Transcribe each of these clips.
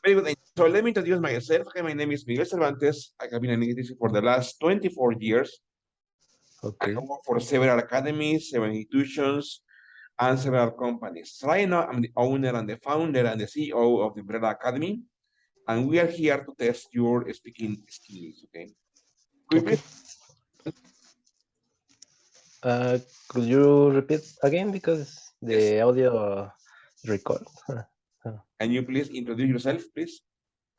Very good. So let me introduce myself. Okay, my name is Miguel Cervantes. I have been an English teacher for the last 24 years. I have Okay. worked for several academies, several institutions, and several companies. Right now, I'm the owner and the founder and the CEO of the Umbrella Academy, and we are here to test your speaking skills. Okay. Could you Okay. please, Uh, could you repeat again because yes, the audio record? can you please introduce yourself, please?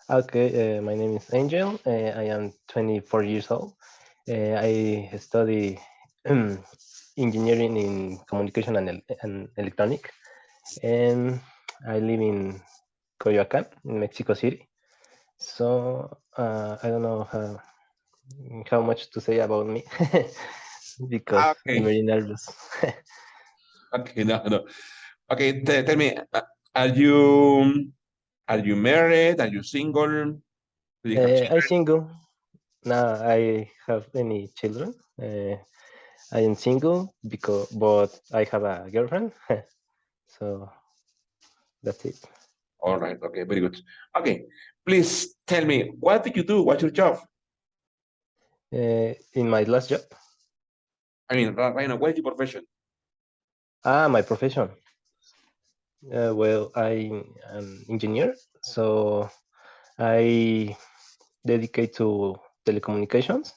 Okay. My name is Angel. I am 24 years old. I study engineering in communication and electronic, and I live in Coyoacán, in Mexico City. So I don't know how much to say about me because I'm Okay. very nervous. Okay. No, no. Okay. Tell me, are you married? Are you single? Do you have I children? single. Now I have any children. I am single because but I have a girlfriend. So that's it. All right. Okay. Very good. Okay. Please tell me, what do you do? What's your job? In my last job, I mean, right now, what is your profession? my profession. Well, I'm an engineer, so I dedicate to telecommunications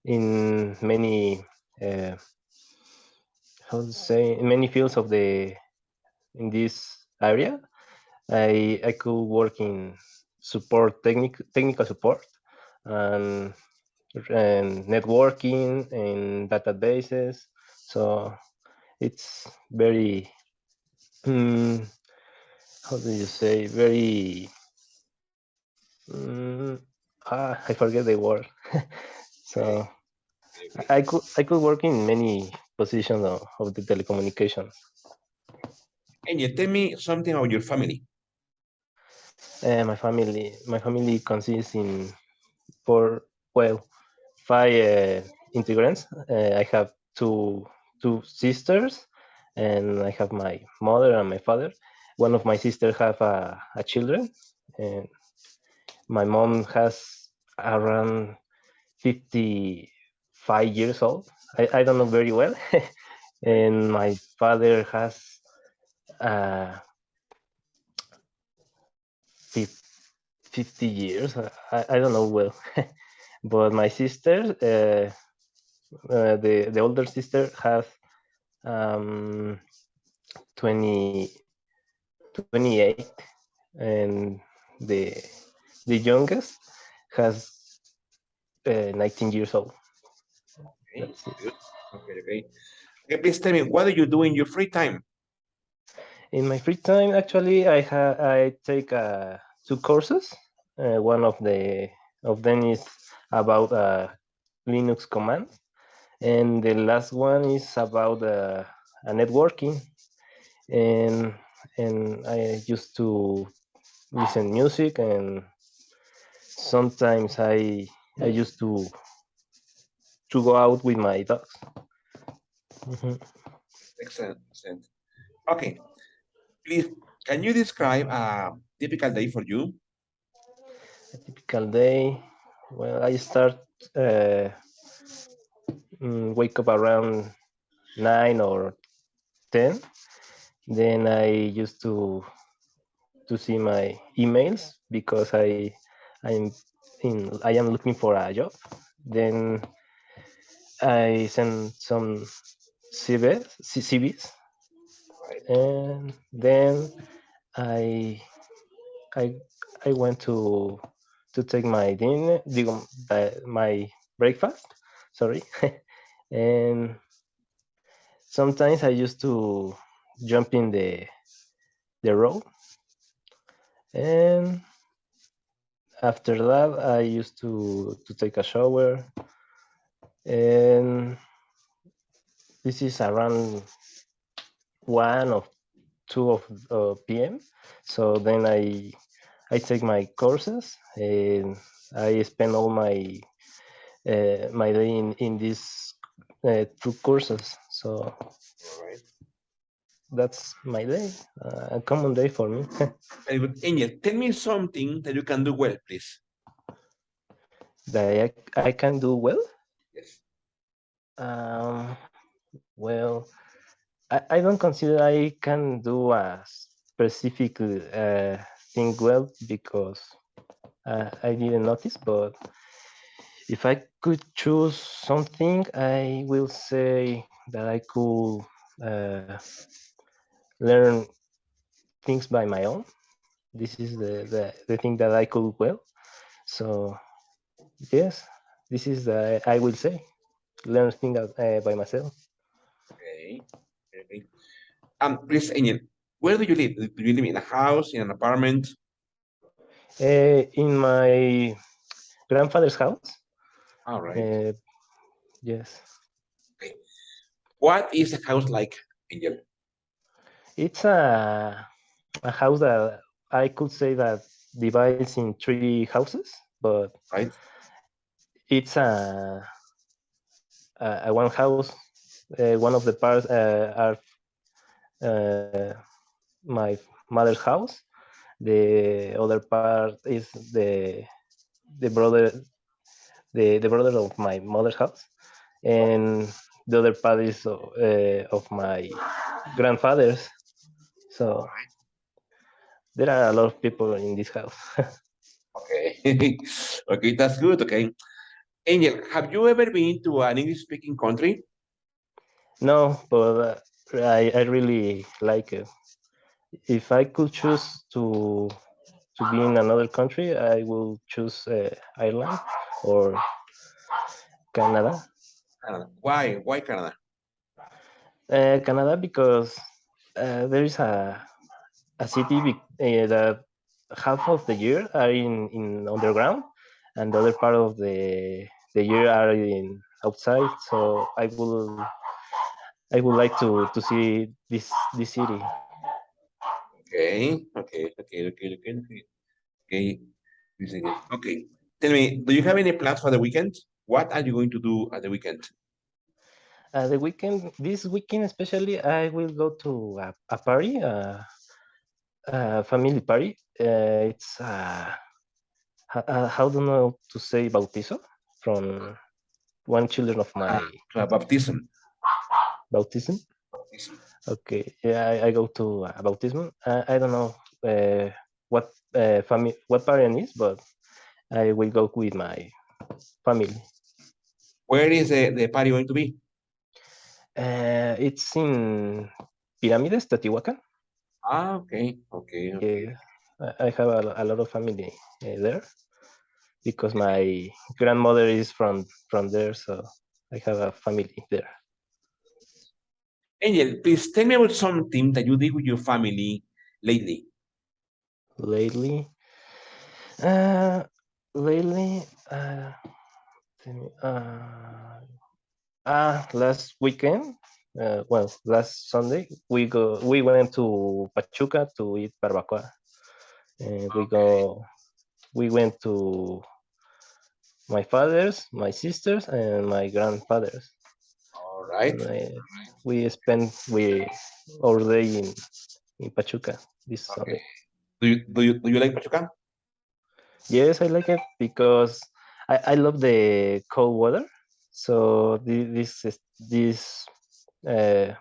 in many uh, how to say in many fields of the in this area. I could work in technical support and networking and databases. So it's very how do you say very mm, I forget the word. Okay. So Okay. Okay. I could work in many positions of the telecommunications. And you tell me something about your family. My family consists in four, well, five integrants. I have two sisters, and I have my mother and my father. One of my sisters have a children, and my mom has around 55 years old. I don't know very well, Right. and my father has uh, 50 years. I don't know well, but my sister, the older sister, has um, 20, 28, and the youngest has 19 years old. Okay. That's it. Good. Okay. Okay. Okay. Please tell me, what do you do in your free time? In my free time, actually, I take two courses. One of them is about Linux commands, and the last one is about a networking. And I used to listen music, and sometimes I used to go out with my dogs. Mhm. Excellent. Excellent. Okay. Please, can you describe a typical day for you? A typical day. Well, I start uh, wake up around 9 or 10. Then I used to see my emails because I am looking for a job. Then I send some CVs, Right. and then I I I went to take my my breakfast. Sorry, and sometimes I used to jump in the road, and after that I used to take a shower, and this is around 1 or 2 of p.m. So then I take my courses, and I spend all my day in these two courses. So All right. that's my day, a common day for me. Very good. Angel, tell me something that you can do well, please. That I can do well. Yes. Um, well, I don't consider I can do a specific thing well because I didn't notice. But if I could choose something, I will say that I could uh, learn things by my own. This is the thing that I could well. So yes, this is I will say learn things by myself. Okay. Okay. Please, Angel, where do you live? Do you live in a house, in an apartment? In my grandfather's house. All right. Uh, yes, Okay. What is the house like, Angel? it's a house that I could say that divides in three houses, but Right. it's a one house. One of the parts are uh, my mother's house. The other part is the brother the brother of my mother's house, and the other part is of my grandfather's. All So right. there are a lot of people in this house. Okay. Okay, that's good. Okay. Angel, have you ever been to an English-speaking country? No, but I really like it. If I could choose to be in another country, I will choose Ireland or Canada. Canada. Why? Why Canada? Canada because there is a city that half of the year are in underground, and the other part of the year are in outside. So I would like to see this city. Okay. Okay. Okay. Okay. Okay. Okay. Okay. Using it. Okay. Tell me, do you have any plans for the weekend? What are you going to do at the weekend? The weekend, this weekend especially, I will go to a party, a family party. It's how do you know to say bautizo from one children of my To a baptism. bautism. Baptism. Okay, yeah, I go to a bautism. I don't know what what parent is, but I will go with my family. Where is the party going to be? It's in Piramides, Teotihuacan. Okay. Okay. Okay. Yeah, I have a lot of family there because my grandmother is from there, so I have a family there. Angel, please tell me about something that you did with your family lately. Lately, uh, lately, last weekend, well, last Sunday, we went to Pachuca to eat barbacoa, and we went to my father's, my sister's, and my grandfather's. All right. We spent our day in Pachuca this Okay. Sunday. Do you like Pachuca? Yes, I like it because I love the cold weather. So this uh,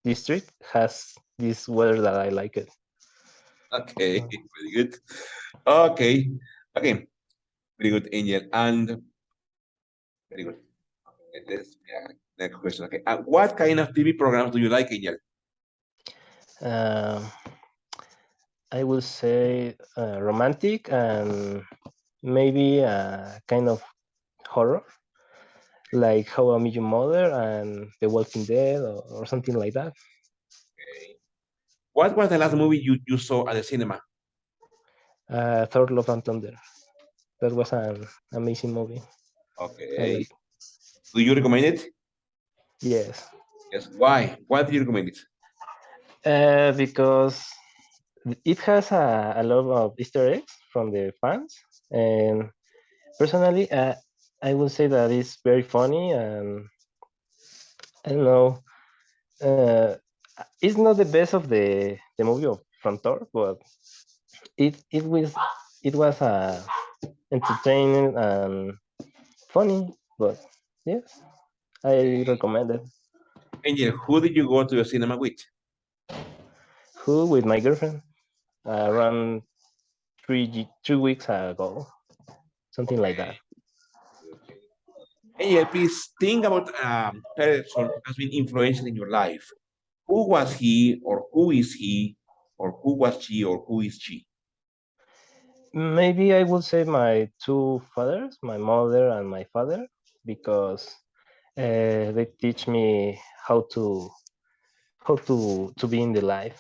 district has this weather that I like it. Okay. Very good. Okay. Okay. Very good, Angel. And very good. Okay, next question. Okay. What kind of TV programs do you like, Angel? Um, I will say romantic and maybe kind of horror, like How I Met Your Mother and The Walking Dead or something like that. Okay. What was the last movie you saw at the cinema? Thor: Love and Thunder. That was an amazing movie. I Okay. like. Do you recommend it? Yes, Yes. Why? Why do you recommend it? because it has a lot of Easter eggs from the fans, and personally, I will say that it's very funny, and I don't know. It's not the best of the movie of from Thor, but it was entertaining and funny. But yes, I recommend it. Angel, who did you go to the cinema with? Who with my girlfriend around 3 weeks ago, something like Okay. that. Okay. Angel, please think about a person who has been influential in your life. Who was he, or who is he, or who was she, or who is she? Maybe I would say my two fathers, my mother and my father, because they teach me how to be in the life,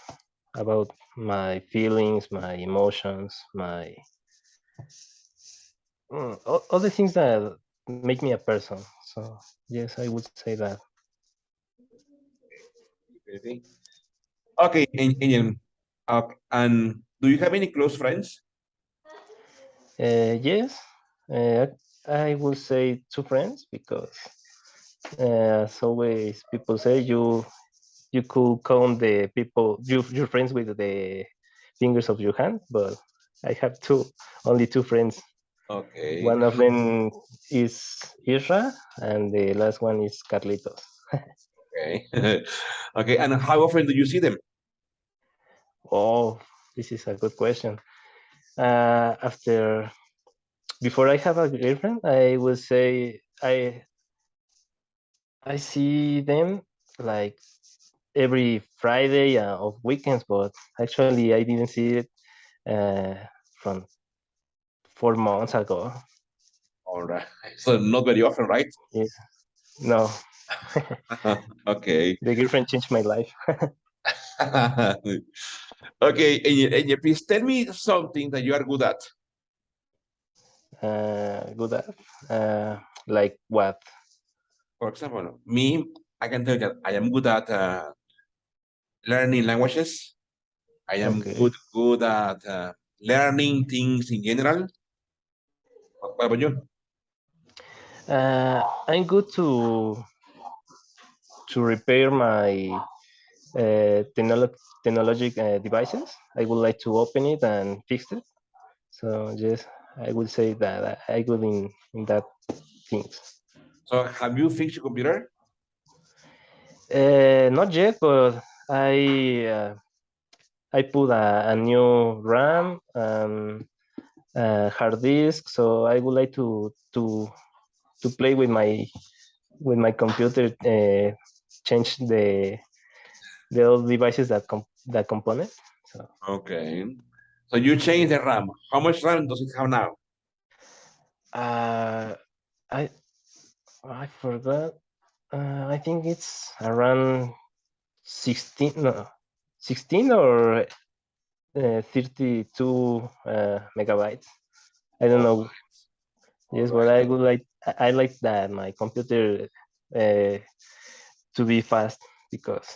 about my feelings, my emotions, my all the things that make me a person. So yes, I would say that. Okay. Okay, Angel. And do you have any close friends? Yes, I would say two friends, because as always people say, you could count the people your friends with the fingers of your hand, but I have only two friends. Okay. One of them is Isra, and the last one is Carlitos. Okay. Okay. And how often do you see them? Oh, this is a good question. After Before I have a girlfriend, I would say I see them like every Friday of weekends, but actually I didn't see it uh, from 4 months ago. All right. So not very often, right? Yes. No, Okay. the girlfriend changed my life. Okay, Angel, please tell me something that you are good at. Good at like what? For example, me, I can tell you that I am good at learning languages. I am Okay. good at learning things in general. What about you? I'm good to repair my technologic devices. I would like to open it and fix it. So yes, I would say that I good in that things. So have you fixed your computer? Not yet, but I put a new RAM, hard disk. So I would like to play with my computer, change the old devices that component. So Okay. So you changed the RAM. How much RAM does it have now? uh, I I forgot. I think it's around 16, no, 16 or 32 megabytes. I don't All know. all Yes, but right. I like that my computer uh, to be fast, because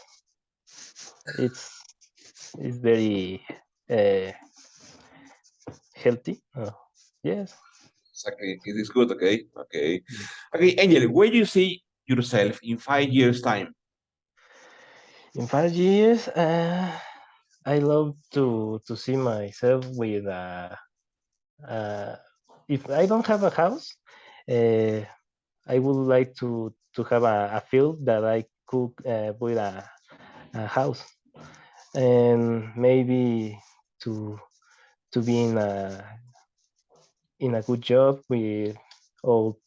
it's it's very uh, healthy. Yes. Exactly. It is good. Okay. Okay. Okay, Angel, where do you see yourself in 5 years' time? In 5 years, I love to see myself with uh, if I don't have a house, uh, I would like to have a field that I could build a house, and maybe to to be in a good job with all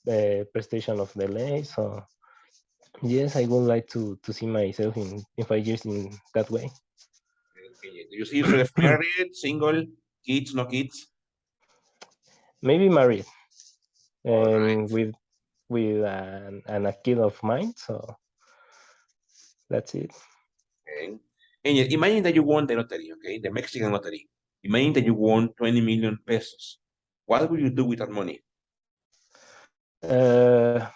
prestation of the lay. So yes, I would like to see myself in 5 years in that way. Okay. Do you see yourself married, single, kids, no kids? Maybe married All right. and with a kid of mine. So that's it. Okay. Angel, imagine that you won the lottery, okay, the Mexican lottery. Imagine that you won 20 million pesos. What will you do with that money? Uh,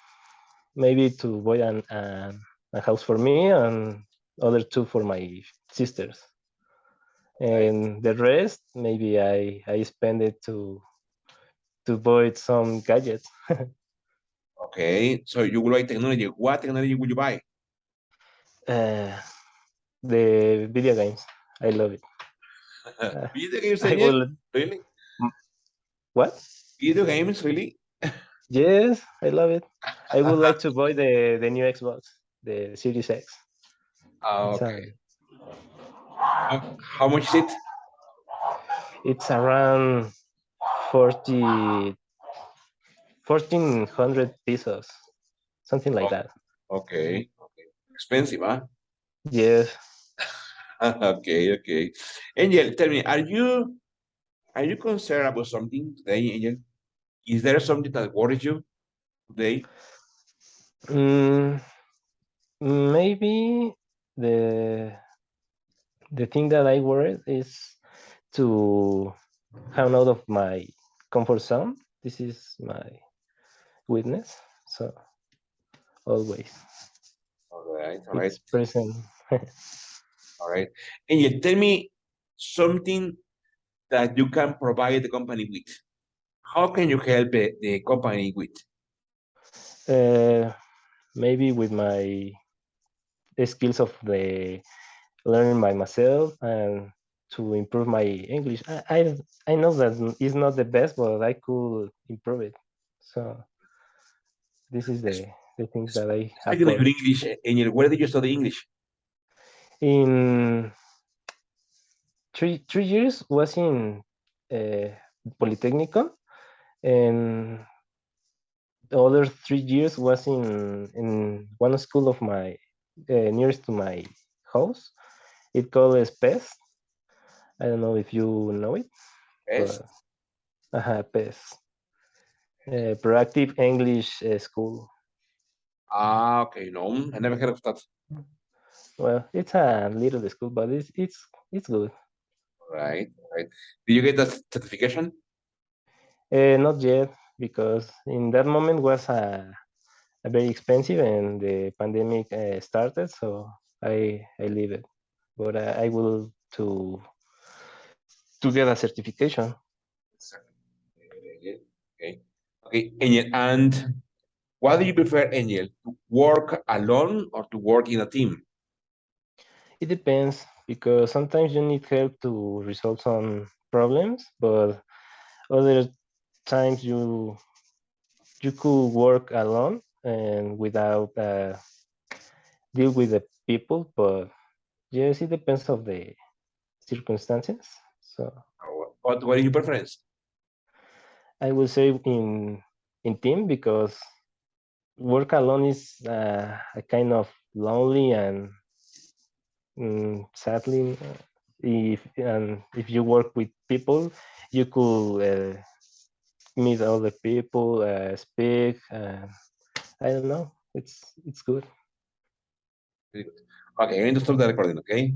Maybe to buy a house for me, and other two for my sisters, Right. and the rest maybe I spend it to buy some gadgets. Okay. So you will buy technology. What technology will you buy? uh, The video games. I love it. Video games, I Angel? will. Really? What? Video games, really? Yes, I love it. I would like to buy the new Xbox, the Series X. Oh, It's a, okay. How much is it? it's around 40, 1,400 pesos, something like that. Okay. Okay. Expensive, huh? Yes. Okay, okay. Angel, tell me, are you concerned about something today, Angel? Is there something that worries you today? Mm, maybe the the thing that I worry is to come out of my comfort zone. This is my weakness. So always All right, it's present. all right. Angel, tell me something that you can provide the company with. How can you help the company with? uh, Maybe with my skills of the learning by myself and to improve my English. I know that it's not the best, but I could improve it. So this is the things that I have Speaking of for your English, Angel, where did you study English? in 3 years was in uh, Polytechnico, and the other 3 years was in one school of my nearest to my house. It called PES. I don't know if you know it, Yes. but PES, Proactive English School. Ah, okay. No, I never heard of that. Well, it's a little school, but it's good. Right, right. Did you get that certification? Not yet, because in that moment was a very expensive, and the pandemic started, so I leave it. But I will to get a certification. Okay, okay. Okay, Angel, and what do you prefer, Angel? To work alone or to work in a team? It depends, because sometimes you need help to resolve some problems, but other times you could work alone and without deal with the people. But yes, it depends of the circumstances. So What is your preference? I will say in team, because work alone is a kind of lonely, and sadly, if you work with people, you could meet other people, speak. I don't know. It's good. Very good. Okay, I need to stop the recording, okay?